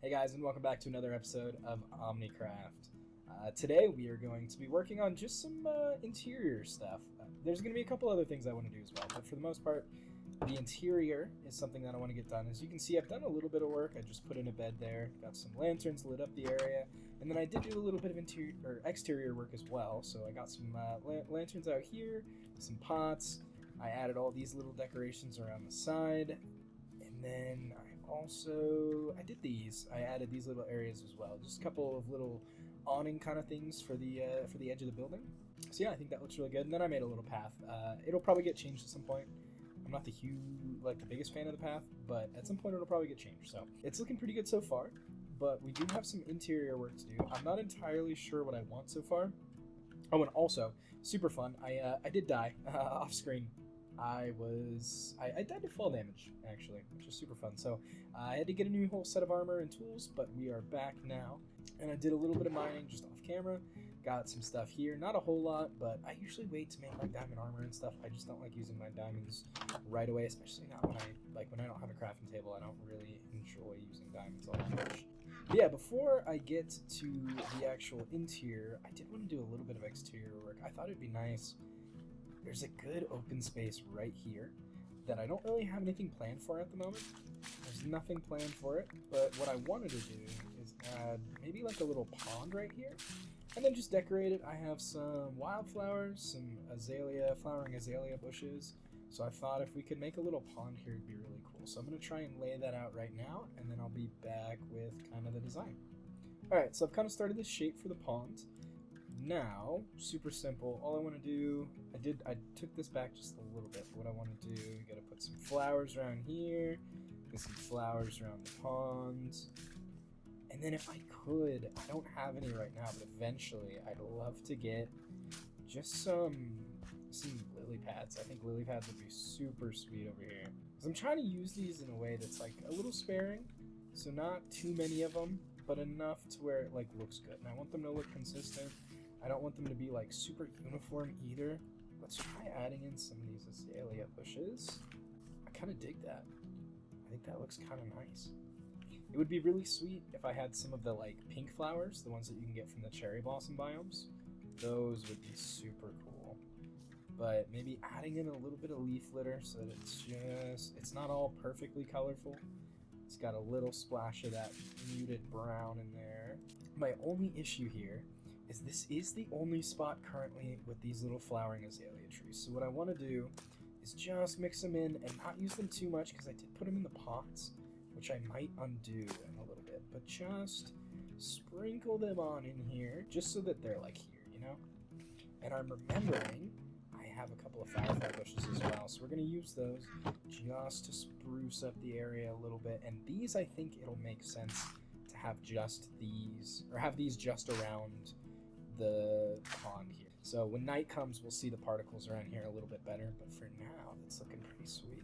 Hey guys, and welcome back to another episode of Omnicraft. Today we are going to be working on just some interior stuff. There's going to be a couple other things I want to do as well, but for the most part, the interior is something that I want to get done. As you can see, I've done a little bit of work. I just put in a bed there, got some lanterns, lit up the area, and then I did do a little bit of interior or exterior work as well. So I got some lanterns out here, some pots. I added all these little decorations around the side, and then I did these. I added these little areas as well, just a couple of little awning kind of things for the edge of the building. So yeah, I think that looks really good. And then I made a little path. It'll probably get changed at some point. I'm not the biggest fan of the path, but at some point it'll probably get changed. So it's looking pretty good so far, but we do have some interior work to do. I'm not entirely sure what I want so far. Oh, and also super fun. I did die off screen. I died to fall damage, actually, which is super fun. So I had to get a new whole set of armor and tools, but we are back now. And I did a little bit of mining just off camera. Got some stuff here, not a whole lot, but I usually wait to make like diamond armor and stuff. I just don't like using my diamonds right away, especially not when I don't have a crafting table. I don't really enjoy using diamonds all that much. But yeah, before I get to the actual interior, I did want to do a little bit of exterior work. I thought it'd be nice. There's a good open space right here that I don't really have anything planned for at the moment. There's nothing planned for it, but what I wanted to do is add maybe like a little pond right here, and then just decorate it. I have some wildflowers, some flowering azalea bushes, so I thought if we could make a little pond here, it'd be really cool. So I'm going to try and lay that out right now, and then I'll be back with kind of the design. Alright, so I've kind of started the shape for the pond. Now, super simple. All I want to do, I took this back just a little bit. What I want to do, got to put some flowers around here, get some flowers around the pond, and then if I could, I don't have any right now, but eventually I'd love to get just some lily pads. I think lily pads would be super sweet over here. Because I'm trying to use these in a way that's like a little sparing, so not too many of them, but enough to where it like looks good. And I want them to look consistent. I don't want them to be like super uniform either. Let's try adding in some of these azalea bushes. I kind of dig that. I think that looks kind of nice. It would be really sweet if I had some of the like pink flowers, the ones that you can get from the cherry blossom biomes. Those would be super cool. But maybe adding in a little bit of leaf litter so that it's not all perfectly colorful. It's got a little splash of that muted brown in there. My only issue here is this is the only spot currently with these little flowering azalea trees. So what I want to do is just mix them in and not use them too much, because I did put them in the pots, which I might undo in a little bit. But just sprinkle them on in here, just so that they're like here, you know? And I'm remembering I have a couple of firefly bushes as well, so we're going to use those just to spruce up the area a little bit. And these, I think it'll make sense to have just these, or have these just around the pond here. So when night comes, we'll see the particles around here a little bit better, but for now, it's looking pretty sweet.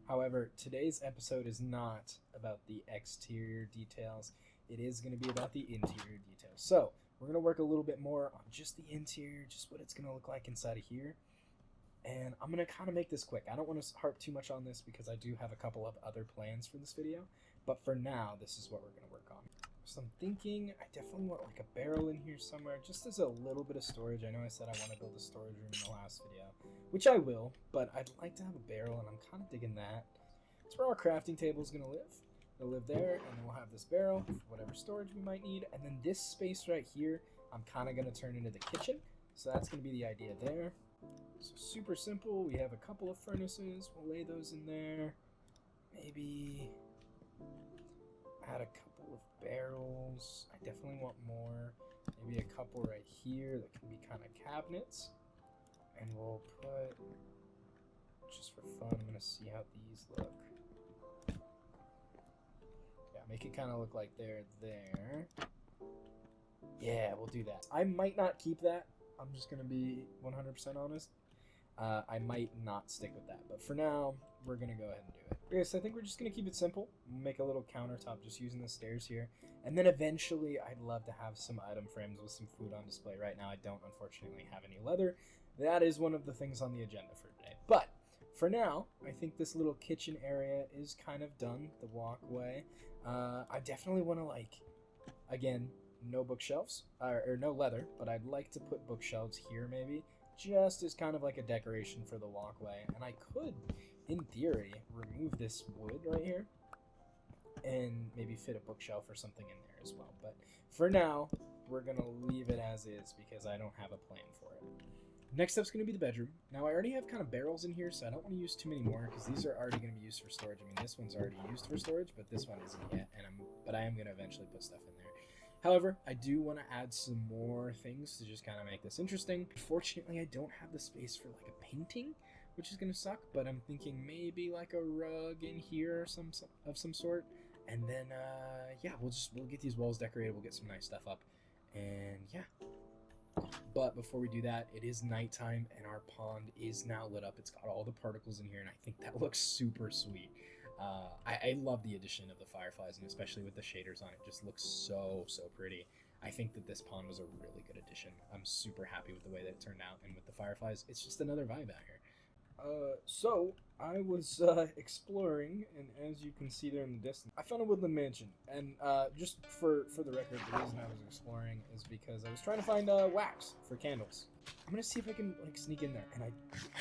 However, today's episode is not about the exterior details. It is going to be about the interior details. So we're going to work a little bit more on just the interior, just what it's going to look like inside of here. And I'm going to kind of make this quick. I don't want to harp too much on this because I do have a couple of other plans for this video. But for now, this is what we're going to work on. So I'm thinking I definitely want like a barrel in here somewhere, just as a little bit of storage. I know I said I want to build a storage room in the last video, which I will, but I'd like to have a barrel, and I'm kind of digging that. That's where our crafting table is going to live. It'll live there, and then we'll have this barrel for whatever storage we might need. And then this space right here, I'm kind of going to turn into the kitchen. So that's going to be the idea there. So super simple. We have a couple of furnaces. We'll lay those in there. Maybe add a couple of barrels. I definitely want more. Maybe a couple right here that can be kind of cabinets. And we'll put, just for fun, I'm going to see how these look. Yeah, make it kind of look like they're there. Yeah, we'll do that. I might not keep that. I'm just going to be 100% honest. I might not stick with that, but for now, we're going to go ahead and do it. Okay, so I think we're just going to keep it simple. We'll make a little countertop just using the stairs here. And then eventually, I'd love to have some item frames with some food on display. Right now, I don't, unfortunately, have any leather. That is one of the things on the agenda for today. But for now, I think this little kitchen area is kind of done, the walkway. I definitely want to, like, again, no bookshelves, or no leather, but I'd like to put bookshelves here maybe, just as kind of like a decoration for the walkway. And I could, in theory, remove this wood right here and maybe fit a bookshelf or something in there as well. But for now, we're going to leave it as is because I don't have a plan for it. Next up's going to be the bedroom. Now, I already have kind of barrels in here, so I don't want to use too many more because these are already going to be used for storage. I mean, this one's already used for storage, but this one isn't yet, but I am going to eventually put stuff in there. However, I do want to add some more things to just kind of make this interesting. Unfortunately, I don't have the space for like a painting, which is going to suck, but I'm thinking maybe like a rug in here of some sort. And then, yeah, we'll get these walls decorated. We'll get some nice stuff up, and yeah. But before we do that, it is nighttime, and our pond is now lit up. It's got all the particles in here, and I think that looks super sweet. I love the addition of the fireflies, and especially with the shaders on it, just looks so pretty. I think that this pond was a really good addition. I'm super happy with the way that it turned out, and with the fireflies, it's just another vibe out here. So I was exploring, and as you can see there in the distance, I found a Woodland Mansion. And just for the record, the reason I was exploring is because I was trying to find wax for candles. I'm gonna see if I can like sneak in there, and I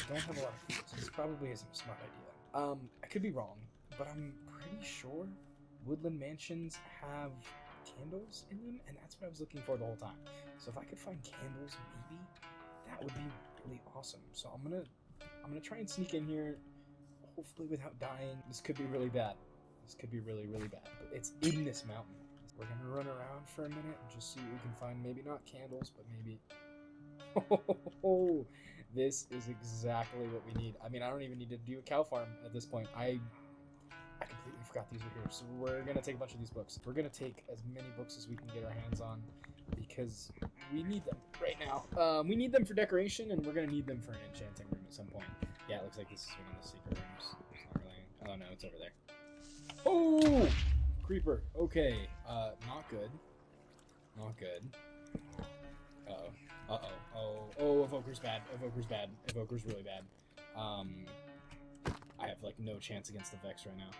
don't have a lot of food, so this probably isn't a smart idea. I could be wrong, but I'm pretty sure Woodland Mansions have candles in them, and that's what I was looking for the whole time. So if I could find candles, maybe that would be really awesome. So I'm gonna try and sneak in here, hopefully without dying. This could be really bad. This could be really bad. But it's in this mountain. We're gonna run around for a minute and just see what we can find. Maybe not candles, but maybe... Oh, this is exactly what we need. I mean, I don't even need to do a cow farm at this point. I completely forgot these were here. So we're gonna take a bunch of these books. We're gonna take as many books as we can get our hands on because we need them right now. We need them for decoration, and we're gonna need them for an enchanting room at some point. Yeah, it looks like this is one of the secret rooms. It's not really... Oh no, it's over there. Oh! Creeper. Okay. Not good. Not good. Uh-oh. Uh-oh. Oh, Evoker's bad. Evoker's bad. Evoker's really bad. I have, like, no chance against the Vex right now.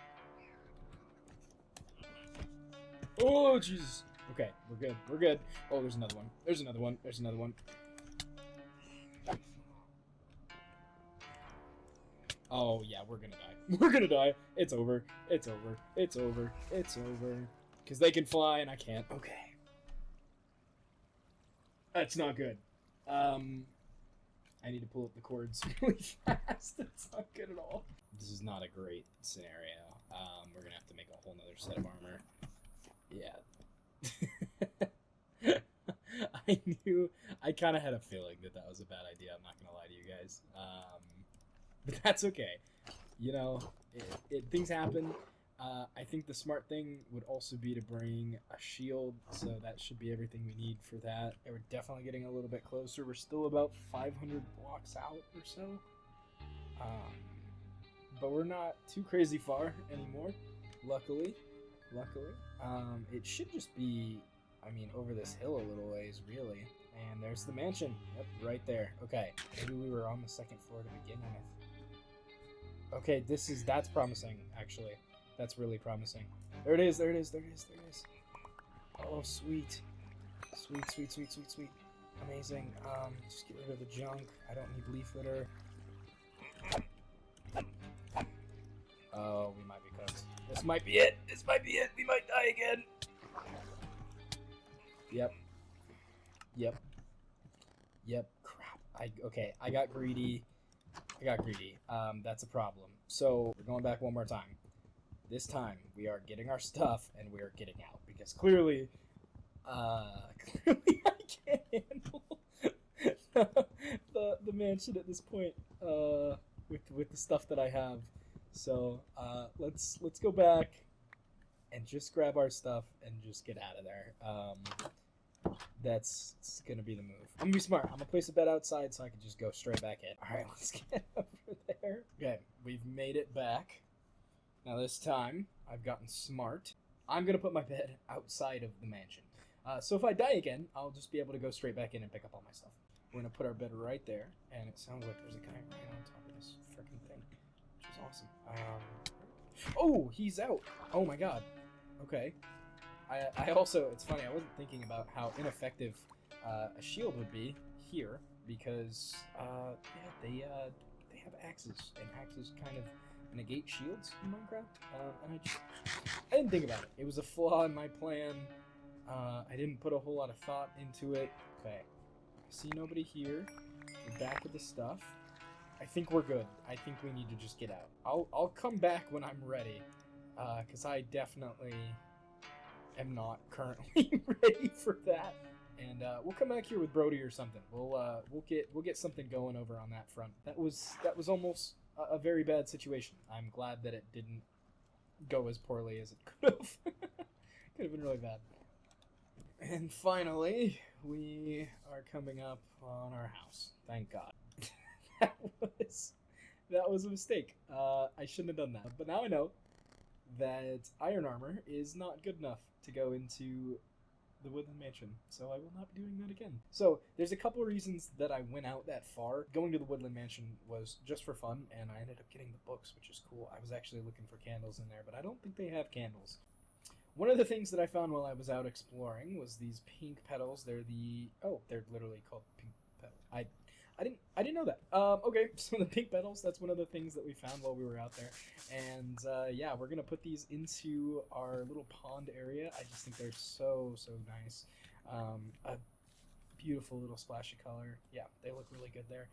Oh, Jesus. Okay, we're good. We're good. Oh, there's another one. There's another one. There's another one. Oh, yeah, we're gonna die. We're gonna die. It's over. It's over. It's over. It's over. Because they can fly and I can't. Okay. That's not good. I need to pull up the cords really fast. It's not good at all. This is not a great scenario. We're gonna have to make a whole nother set of armor. Yeah. I kind of had a feeling that was a bad idea. I'm not gonna lie to you guys. But that's okay. You know, things happen. I think the smart thing would also be to bring a shield, so that should be everything we need for that. And we're definitely getting a little bit closer. We're still about 500 blocks out or so. But we're not too crazy far anymore, luckily. It should just be, I mean, over this hill a little ways, really. And there's the mansion. Yep, right there. Okay, maybe we were on the second floor to begin with. Okay, that's promising, actually. That's really promising. There it is, there it is, there it is, there it is. Oh, sweet. Sweet. Amazing. Just get rid of the junk. I don't need leaf litter. Oh, we might be cooked. This might be it. This might be it. We might die again. Yep. Crap. Okay, I got greedy. That's a problem. So, we're going back one more time. This time, we are getting our stuff, and we are getting out. Because clearly I can't handle the mansion at this point, with the stuff that I have. So, let's go back and just grab our stuff and just get out of there. That's gonna be the move. I'm gonna be smart. I'm gonna place a bed outside so I can just go straight back in. Alright, let's get over there. Okay, we've made it back. Now this time, I've gotten smart. I'm gonna put my bed outside of the mansion. So if I die again, I'll just be able to go straight back in and pick up all my stuff. We're gonna put our bed right there, and it sounds like there's a guy right on top of this freaking thing, which is awesome. Oh, he's out. Oh my god. Okay. I also, it's funny, I wasn't thinking about how ineffective a shield would be here, because, yeah, they have axes, and axes kind of negate shields in Minecraft, and I didn't think about it. It was a flaw in my plan. I didn't put a whole lot of thought into it. Okay, I see nobody here. We're back with the stuff. I think we're good. I think we need to just get out. I'll come back when I'm ready, because I definitely am not currently ready for that. And we'll come back here with Brody or something. We'll get something going over on that front. That was almost a very bad situation. I'm glad that it didn't go as poorly as it could have. Could have been really bad. And finally, we are coming up on our house. Thank God. that was a mistake. I shouldn't have done that. But now I know that iron armor is not good enough to go into the Woodland Mansion, so I will not be doing that again. So there's a couple of reasons that I went out that far. Going to the Woodland Mansion was just for fun, and I ended up getting the books, which is cool. I was actually looking for candles in there, but I don't think they have candles. One of the things that I found while I was out exploring was these pink petals. They're literally called pink petals. I didn't know that. Okay, so the pink petals, that's one of the things that we found while we were out there. And yeah, we're gonna put these into our little pond area. I just think they're so nice. A beautiful little splash of color. Yeah, they look really good there.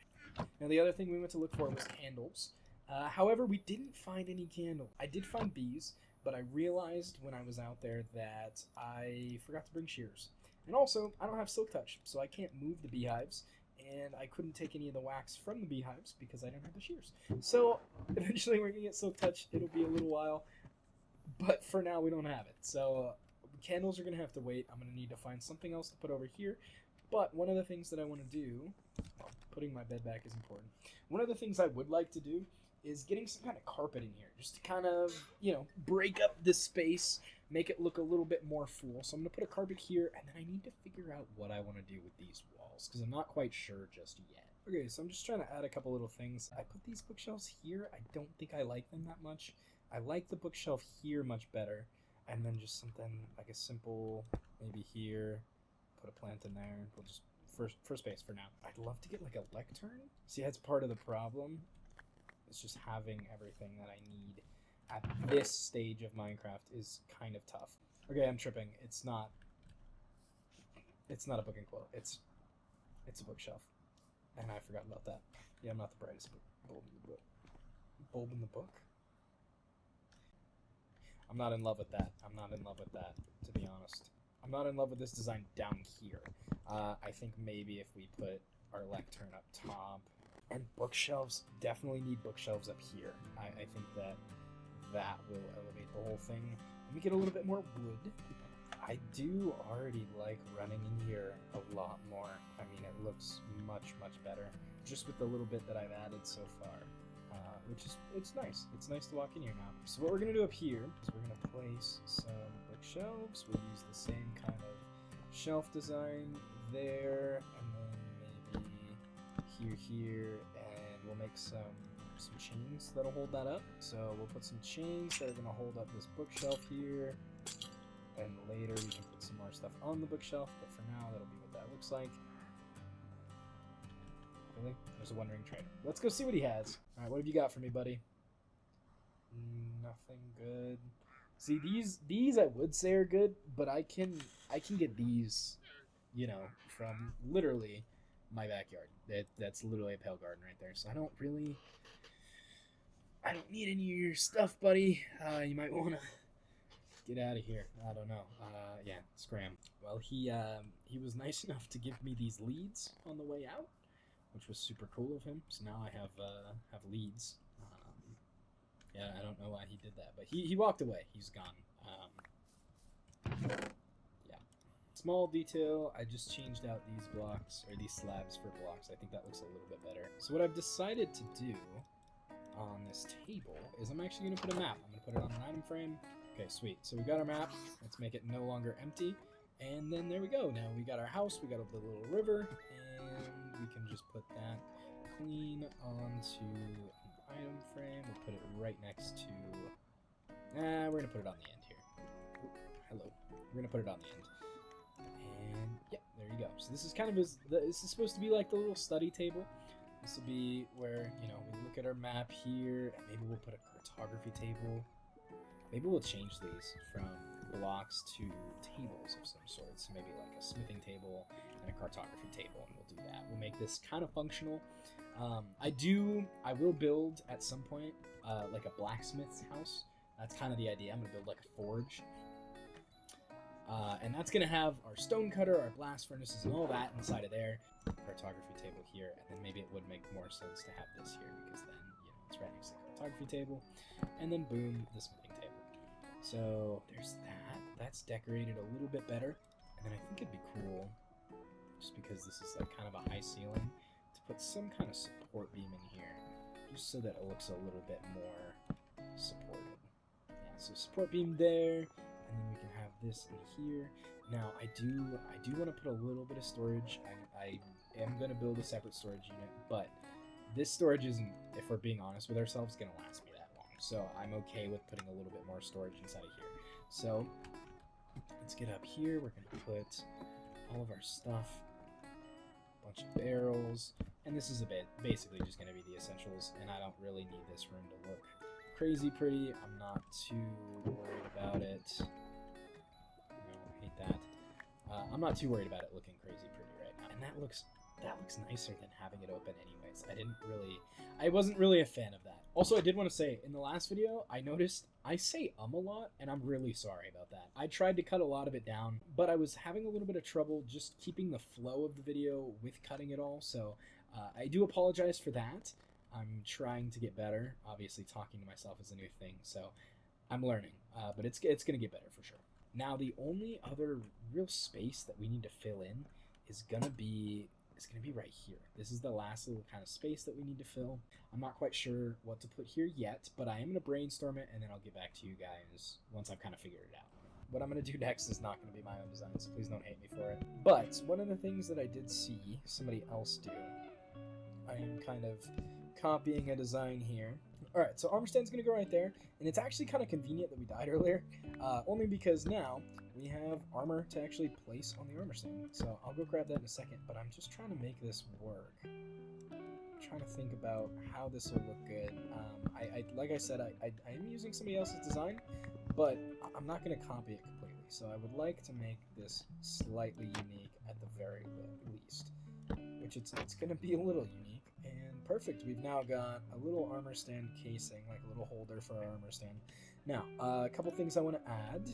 Now the other thing we went to look for was candles. However, we didn't find any candles. I did find bees, but I realized when I was out there that I forgot to bring shears. And also, I don't have silk touch, so I can't move the beehives. And I couldn't take any of the wax from the beehives because I don't have the shears. So eventually we're gonna get silk touch. It'll be a little while, but for now we don't have it. So candles are gonna have to wait. I'm gonna need to find something else to put over here. But one of the things that I want to do, well, putting my bed back is important. One of the things I would like to do is getting some kind of carpet in here, just to kind of, break up this space, make it look a little bit more full. So I'm gonna put a carpet here, and then I need to figure out what I want to do with these walls, because I'm not quite sure just yet. Okay, so I'm just trying to add a couple little things. I put these bookshelves here. I don't think I like them that much. I like the bookshelf here much better, and then just something like a simple, maybe here, put a plant in there. We'll just for space for now. I'd love to get like a lectern. See, that's part of the problem. It's just having everything that I need at this stage of Minecraft is kind of tough. Okay, I'm tripping. It's not a book and quilt. It's a bookshelf. And I forgot about that. Yeah, I'm not the brightest bulb in the book. Bulb in the book? I'm not in love with that. I'm not in love with that, to be honest. I'm not in love with this design down here. I think maybe if we put our lectern up top, and bookshelves, definitely need bookshelves up here. I think that will elevate the whole thing. Let me get a little bit more wood. I do already like running in here a lot more. I mean, it looks much better just with the little bit that I've added so far, it's nice. It's nice to walk in here now. So what we're gonna do up here is we're gonna place some bookshelves. We'll use the same kind of shelf design there, and then maybe here, and we'll make some chains that'll hold that up. So we'll put some chains that are gonna hold up this bookshelf here, and later we can put some more stuff on the bookshelf, but for now that'll be what that looks like. Really? There's a wandering trader. Let's go see what he has. Alright, what have you got for me, buddy? Nothing good. See, these I would say are good, but I can get these, from literally my backyard. That's literally a pale garden right there. So I don't need any of your stuff, buddy. You might want to get out of here. I don't know. Yeah, scram. Well, he was nice enough to give me these leads on the way out, which was super cool of him. So now I have leads. Yeah, I don't know why he did that, but he walked away. He's gone. Yeah. Small detail, I just changed out these blocks, or these slabs for blocks. I think that looks a little bit better. So what I've decided to do on this table is I'm actually going to put a map. I'm going to put it on an item frame. Okay, sweet. So we got our map. Let's make it no longer empty. And then there we go. Now we got our house, we got the little river, and we can just put that clean onto an item frame. We'll put it right next to... we're going to put it on the end here. hello. We're gonna put it on the end. And yeah, there you go. So this is kind of this is supposed to be like the little study table. This will be where, you know, we look at our map here, and maybe we'll put a cartography table. Maybe we'll change these from blocks to tables of some sort. So maybe like a smithing table and a cartography table, and we'll do that. We'll make this kind of functional. I will build at some point like a blacksmith's house. That's kind of the idea. I'm gonna build like a forge. And that's going to have our stone cutter, our blast furnaces, and all that inside of there. Cartography table here, and then maybe it would make more sense to have this here, because then, you know, it's right next to the cartography table. And then boom, the smithing table. So there's that. That's decorated a little bit better. And then I think it'd be cool, just because this is like kind of a high ceiling, to put some kind of support beam in here, just so that it looks a little bit more supported. Yeah, so support beam there. And then we can have this in here. Now, I do want to put a little bit of storage. I am going to build a separate storage unit, but this storage isn't, if we're being honest with ourselves, going to last me that long. So I'm okay with putting a little bit more storage inside of here. So let's get up here. We're going to put all of our stuff, a bunch of barrels, and this is basically just going to be the essentials, and I don't really need this room to look crazy pretty. I'm not too worried about it. Hate that. I'm not too worried about it looking crazy pretty right now. And that looks nicer than having it open anyways. I wasn't really a fan of that. Also, I did want to say, in the last video, I noticed I say a lot, and I'm really sorry about that. I tried to cut a lot of it down, but I was having a little bit of trouble just keeping the flow of the video with cutting it all, so I do apologize for that. I'm trying to get better. Obviously, talking to myself is a new thing, so I'm learning. But it's going to get better for sure. Now, the only other real space that we need to fill in is going to be right here. This is the last little kind of space that we need to fill. I'm not quite sure what to put here yet, but I am going to brainstorm it, and then I'll get back to you guys once I've kind of figured it out. What I'm going to do next is not going to be my own design, so please don't hate me for it. But one of the things that I did see somebody else do, I am kind of copying a design here. Alright, so armor stand's going to go right there, and it's actually kind of convenient that we died earlier, only because now we have armor to actually place on the armor stand. So I'll go grab that in a second, but I'm just trying to make this work. I'm trying to think about how this will look good. Like I said, I am using somebody else's design, but I'm not going to copy it completely. So I would like to make this slightly unique at the very least, which it's going to be a little unique. And perfect, we've now got a little armor stand casing, like a little holder for our armor stand. Now, a couple things I want to add.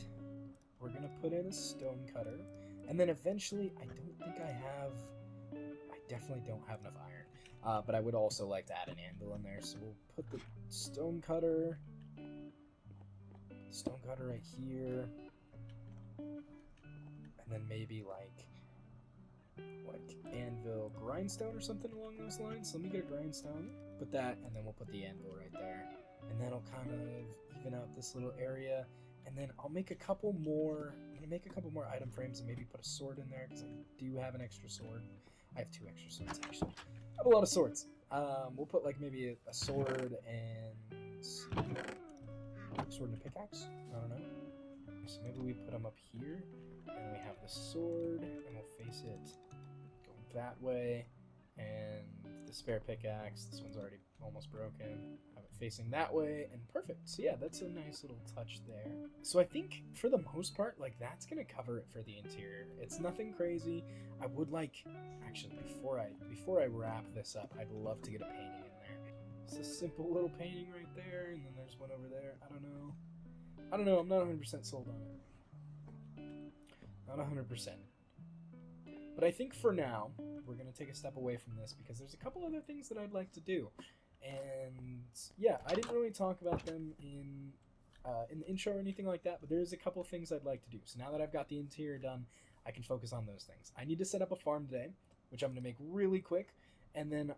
We're going to put in a stone cutter, and then eventually, I definitely don't have enough iron, but I would also like to add an anvil in there, so we'll put the stone cutter right here, and then maybe like anvil grindstone or something along those lines. So let me get a grindstone, put that, and then we'll put the anvil right there, and that'll kind of even out this little area. And then I'll make a couple more. I'm gonna make a couple more item frames and maybe put a sword in there because I do have an extra sword. I have 2 extra swords actually. I have a lot of swords. We'll put like maybe a sword and a pickaxe. I don't know. So maybe we put them up here, and we have the sword, and we'll face it that way, and the spare pickaxe, this one's already almost broken, have it facing that way, and perfect. So yeah, that's a nice little touch there. So I think for the most part, like, that's gonna cover it for the interior. It's nothing crazy. I would like, actually, before I wrap this up, I'd love to get a painting in there. It's a simple little painting right there, and then there's one over there. I don't know, I'm not 100% sold on it. Not 100%. But I think for now, we're going to take a step away from this because there's a couple other things that I'd like to do. And yeah, I didn't really talk about them in the intro or anything like that, but there's a couple things I'd like to do. So now that I've got the interior done, I can focus on those things. I need to set up a farm today, which I'm going to make really quick. And then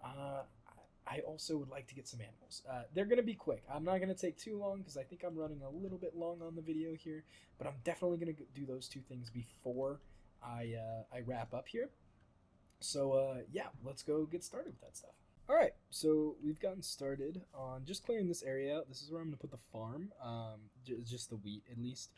I also would like to get some animals. They're going to be quick. I'm not going to take too long because I think I'm running a little bit long on the video here, but I'm definitely going to do those 2 things before I wrap up here. So yeah, let's go get started with that stuff. Alright, so we've gotten started on just clearing this area out. This is where I'm going to put the farm, just the wheat at least.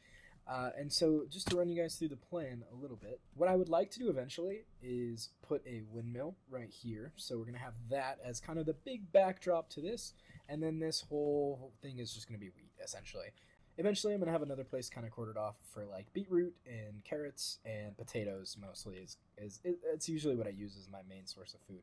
And so just to run you guys through the plan a little bit, what I would like to do eventually is put a windmill right here. So we're going to have that as kind of the big backdrop to this. And then this whole thing is just going to be wheat, essentially. Eventually, I'm going to have another place kind of quartered off for like beetroot and carrots and potatoes mostly. It's usually what I use as my main source of food.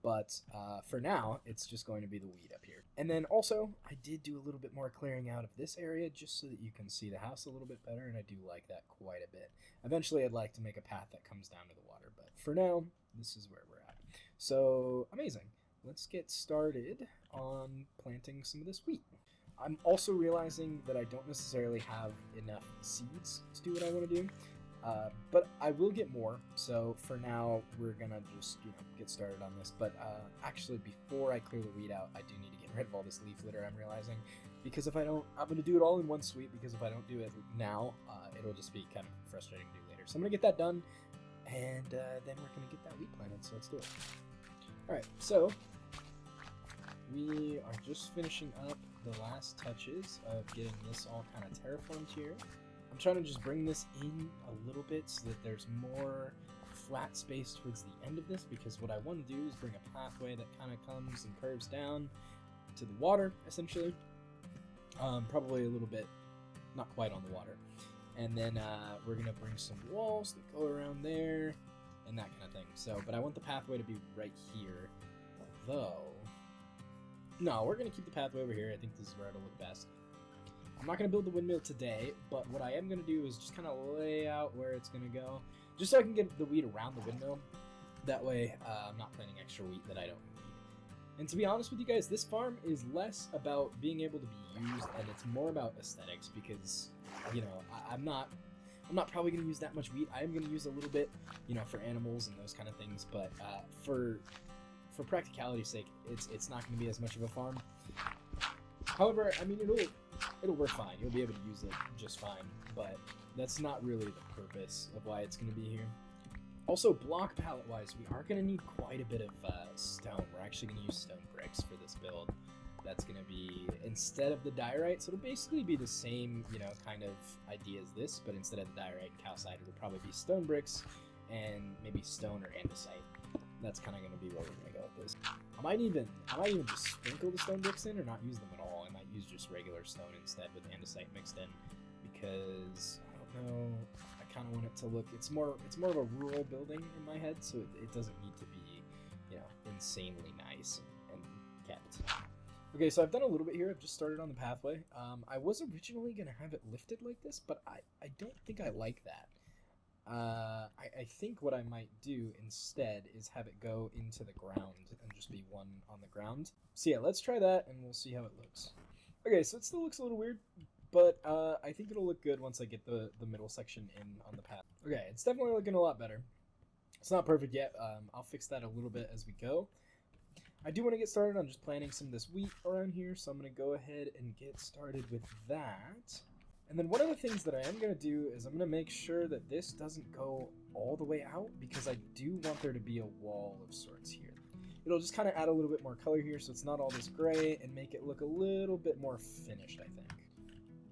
But for now, it's just going to be the wheat up here. And then also, I did do a little bit more clearing out of this area just so that you can see the house a little bit better, and I do like that quite a bit. Eventually, I'd like to make a path that comes down to the water, but for now, this is where we're at. So, amazing. Let's get started on planting some of this wheat. I'm also realizing that I don't necessarily have enough seeds to do what I want to do. But I will get more, so for now we're gonna just get started on this. But actually, before I clear the weed out, I do need to get rid of all this leaf litter. I'm realizing, because if I don't, I'm gonna do it all in one sweep. Because if I don't do it now, it'll just be kind of frustrating to do later. So I'm gonna get that done, and then we're gonna get that wheat planted. So let's do it. All right, so we are just finishing up the last touches of getting this all kind of terraformed here. I'm trying to just bring this in a little bit so that there's more flat space towards the end of this, because what I want to do is bring a pathway that kind of comes and curves down to the water, essentially. Probably a little bit, not quite on the water. And then we're going to bring some walls that go around there and that kind of thing. So, but I want the pathway to be right here, though. No, we're going to keep the pathway over here. I think this is where it'll look best. I'm not going to build the windmill today, but what I am going to do is just kind of lay out where it's going to go, just so I can get the wheat around the windmill. That way, I'm not planting extra wheat that I don't need. And to be honest with you guys, this farm is less about being able to be used, and it's more about aesthetics, because, I'm not probably going to use that much wheat. I am going to use a little bit, for animals and those kind of things, but for practicality's sake, it's not going to be as much of a farm. However, I mean, it'll work fine. You'll be able to use it just fine, but that's not really the purpose of why it's going to be here. Also, block palette-wise, we are going to need quite a bit of stone. We're actually going to use stone bricks for this build. That's going to be, instead of the diorite, so it'll basically be the same, kind of idea as this, but instead of the diorite and calcite, it'll probably be stone bricks and maybe stone or andesite. That's kind of going to be where we're going to go with this. I might even just sprinkle the stone bricks in or not use them at all. I might use just regular stone instead with andesite mixed in, because I don't know, I kind of want it to look, it's more of a rural building in my head, so it doesn't need to be, insanely nice and kept. Okay, so I've done a little bit here. I've just started on the pathway. I was originally going to have it lifted like this, but I don't think I like that. I think what I might do instead is have it go into the ground and just be one on the ground. So yeah, let's try that and we'll see how it looks. Okay, so it still looks a little weird, but I think it'll look good once I get the middle section in on the path. Okay, it's definitely looking a lot better. It's not perfect yet. I'll fix that a little bit as we go. I do want to get started on just planting some of this wheat around here, so I'm going to go ahead and get started with that. And then one of the things that I am going to do is I'm going to make sure that this doesn't go all the way out, because I do want there to be a wall of sorts here. It'll just kind of add a little bit more color here so it's not all this gray and make it look a little bit more finished, I think.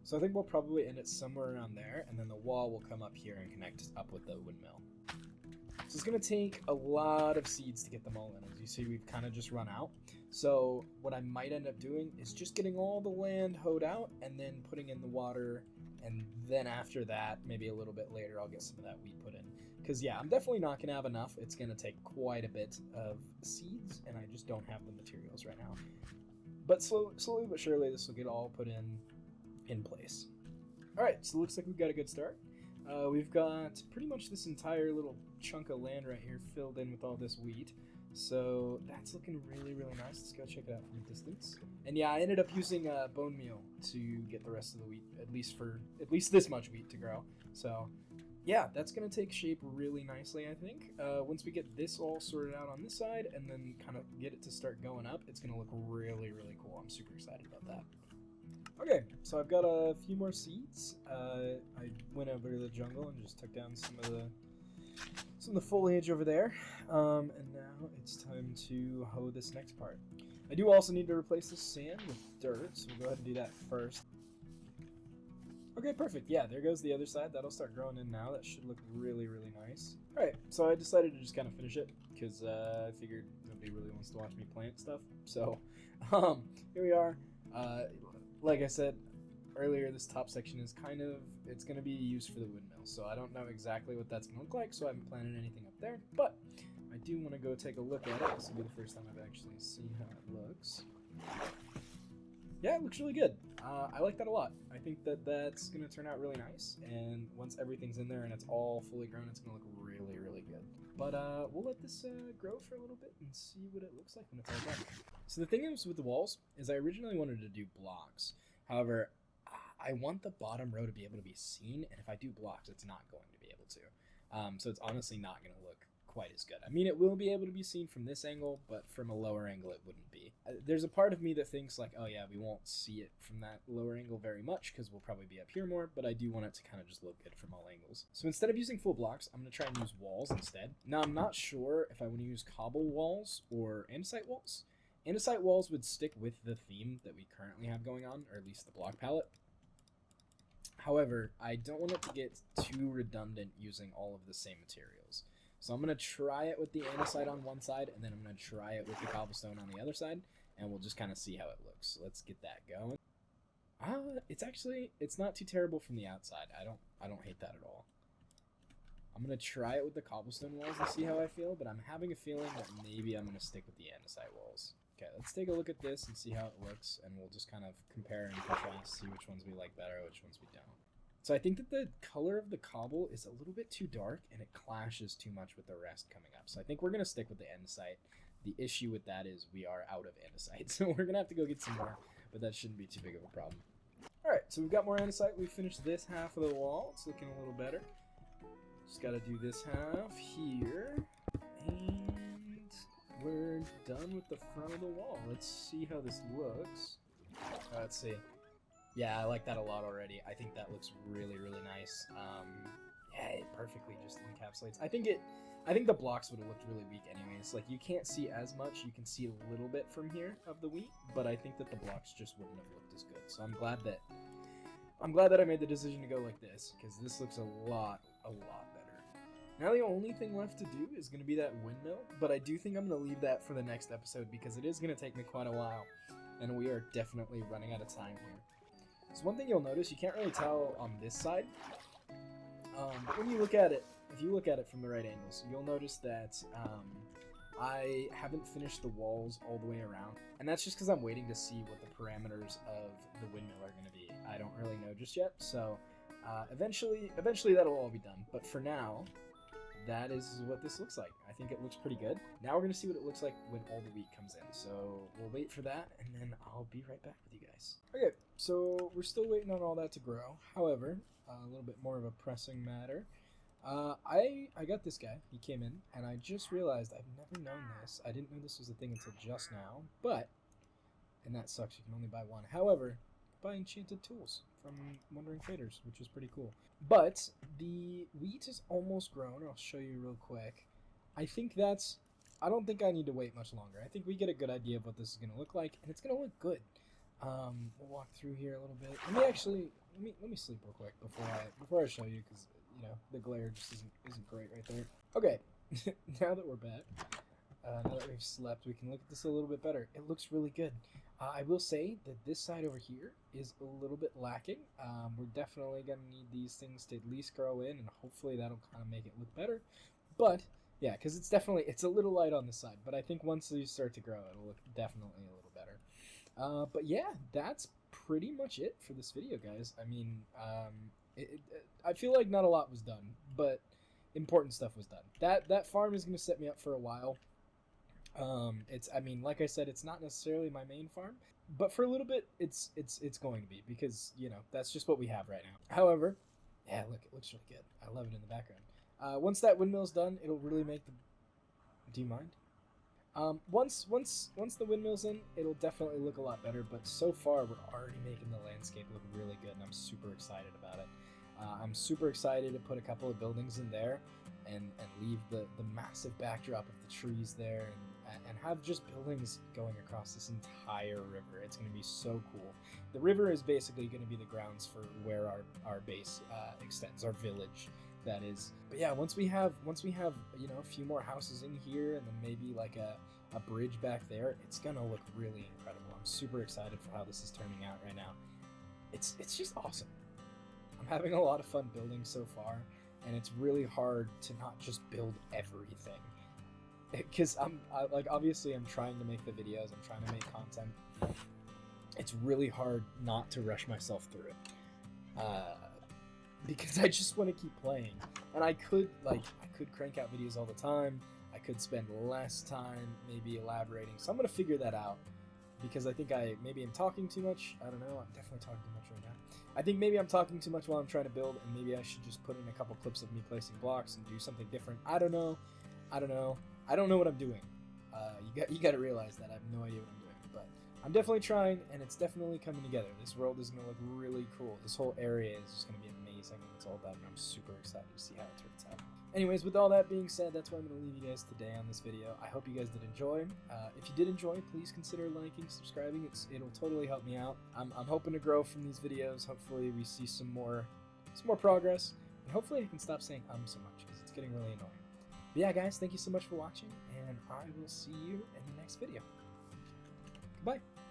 So I think we'll probably end it somewhere around there, and then the wall will come up here and connect up with the windmill. So it's going to take a lot of seeds to get them all in. As you see, we've kind of just run out. So what I might end up doing is just getting all the land hoed out and then putting in the water, and then after that, maybe a little bit later, I'll get some of that wheat put in. Because yeah, I'm definitely not going to have enough. It's going to take quite a bit of seeds, and I just don't have the materials right now. But slowly but surely, this will get all put in place. All right, so it looks like we've got a good start. We've got pretty much this entire little chunk of land right here filled in with all this wheat. So that's looking really, really nice. Let's go check it out from a distance. And yeah, I ended up using bone meal to get the rest of the wheat, at least this much wheat to grow. So yeah, that's going to take shape really nicely, I think. Once we get this all sorted out on this side and then kind of get it to start going up, it's going to look really, really cool. I'm super excited about that. Okay, so I've got a few more seeds. I went over to the jungle and just took down some of the foliage over there. And now it's time to hoe this next part. I do also need to replace the sand with dirt, so we'll go ahead and do that first. Okay, perfect. Yeah, there goes the other side. That'll start growing in now. That should look really, really nice. All right, so I decided to just kind of finish it because I figured nobody really wants to watch me plant stuff. So here we are. Like I said earlier, this top section is it's going to be used for the windmill. So I don't know exactly what that's going to look like, so I haven't planted anything up there. But I do want to go take a look at it. This will be the first time I've actually seen how it looks. Yeah, it looks really good. I like that a lot. I think that that's going to turn out really nice, and once everything's in there and it's all fully grown, it's going to look really, really good. But we'll let this grow for a little bit and see what it looks like when it's all done. So the thing is with the walls is I originally wanted to do blocks. However, I want the bottom row to be able to be seen, and if I do blocks, it's not going to be able to. So it's honestly not going to look quite as good. I mean, it will be able to be seen from this angle, but from a lower angle it wouldn't be. There's a part of me that thinks like, oh yeah, we won't see it from that lower angle very much because we'll probably be up here more, but I do want it to kind of just look good from all angles. So instead of using full blocks, I'm going to try and use walls instead. Now I'm not sure if I want to use cobble walls or andesite walls. Andesite walls would stick with the theme that we currently have going on, or at least the block palette. However, I don't want it to get too redundant using all of the same materials. So I'm going to try it with the andesite on one side, and then I'm going to try it with the cobblestone on the other side, and we'll just kind of see how it looks. So let's get that going. It's not too terrible from the outside. I don't hate that at all. I'm going to try it with the cobblestone walls and see how I feel, but I'm having a feeling that maybe I'm going to stick with the andesite walls. Okay, let's take a look at this and see how it looks, and we'll just kind of compare and contrast, see which ones we like better, which ones we don't. So I think that the color of the cobble is a little bit too dark, and it clashes too much with the rest coming up. So I think we're going to stick with the andesite. The issue with that is we are out of andesite, so we're going to have to go get some more, but that shouldn't be too big of a problem. All right, so we've got more andesite. We finished this half of the wall. It's looking a little better. Just got to do this half here, and we're done with the front of the wall. Let's see how this looks. Let's see. Yeah, I like that a lot already. I think that looks really, really nice. Yeah, it perfectly just encapsulates. I think the blocks would have looked really weak anyways. Like, you can't see as much. You can see a little bit from here of the wheat, but I think that the blocks just wouldn't have looked as good. So I'm glad that I made the decision to go like this, because this looks a lot better. Now the only thing left to do is going to be that windmill, but I do think I'm going to leave that for the next episode because it is going to take me quite a while, and we are definitely running out of time here. So one thing you'll notice, you can't really tell on this side, but when you look at it, if you look at it from the right angles, you'll notice that I haven't finished the walls all the way around, and that's just because I'm waiting to see what the parameters of the windmill are going to be. I don't really know just yet, so eventually that'll all be done, but for now, that is what this looks like. I think it looks pretty good. Now we're going to see what it looks like when all the wheat comes in. So we'll wait for that, and then I'll be right back with you guys. Okay, so we're still waiting on all that to grow. However, a little bit more of a pressing matter. I got this guy. He came in, and I just realized I've never known this. I didn't know this was a thing until just now, but, and that sucks, you can only buy one. However, buy enchanted tools from Wandering Traders, which was pretty cool. But the wheat is almost grown. I'll show you real quick. I don't think I need to wait much longer. I think we get a good idea of what this is going to look like, and it's going to look good. We'll walk through here a little bit. Let me sleep real quick before I show you, because the glare just isn't great right there. Okay, now that we're back, now that we've slept, we can look at this a little bit better. It looks really good. I will say that this side over here is a little bit lacking. We're definitely going to need these things to at least grow in, and hopefully that'll kind of make it look better. But, yeah, because it's a little light on this side, but I think once these start to grow, it'll look definitely a little better. But yeah, that's pretty much it for this video, guys. I mean, I feel like not a lot was done, but important stuff was done. That farm is going to set me up for a while. Like I said, it's not necessarily my main farm, but for a little bit, it's going to be, because, that's just what we have right now. However, yeah, look, it looks really good. I love it in the background. Once that windmill's done, it'll really make the... Do you mind? Once the windmill's in, it'll definitely look a lot better, but so far, we're already making the landscape look really good, and I'm super excited about it. I'm super excited to put a couple of buildings in there and leave the massive backdrop of the trees there, and have just buildings going across this entire river. It's going to be so cool. The river is basically going to be the grounds for where our base extends, our village, that is. But yeah, once we have you know, a few more houses in here, and then maybe like a bridge back there, it's gonna look really incredible. I'm super excited for how this is turning out right now. It's just awesome. I'm having a lot of fun building so far, and it's really hard to not just build everything, because like, obviously I'm trying to make the videos, I'm trying to make content. It's really hard not to rush myself through it, because I just want to keep playing. And I could crank out videos all the time. I could spend less time maybe elaborating. So I'm gonna figure that out, because I think maybe I'm talking too much. I don't know. I'm definitely talking too much right now. I think maybe I'm talking too much while I'm trying to build, and maybe I should just put in a couple clips of me placing blocks and do something different. I don't know. I don't know what I'm doing. You got to realize that I have no idea what I'm doing, but I'm definitely trying, and it's definitely coming together. This world is gonna look really cool. This whole area is just gonna be amazing when it's all done, and I'm super excited to see how it turns out. Anyways, with all that being said, that's where I'm going to leave you guys today on this video. I hope you guys did enjoy. If you did enjoy, please consider liking, subscribing. It'll totally help me out. I'm hoping to grow from these videos. Hopefully we see some more progress, and hopefully I can stop saying so much, because it's getting really annoying. But yeah, guys, thank you so much for watching, and I will see you in the next video. Goodbye.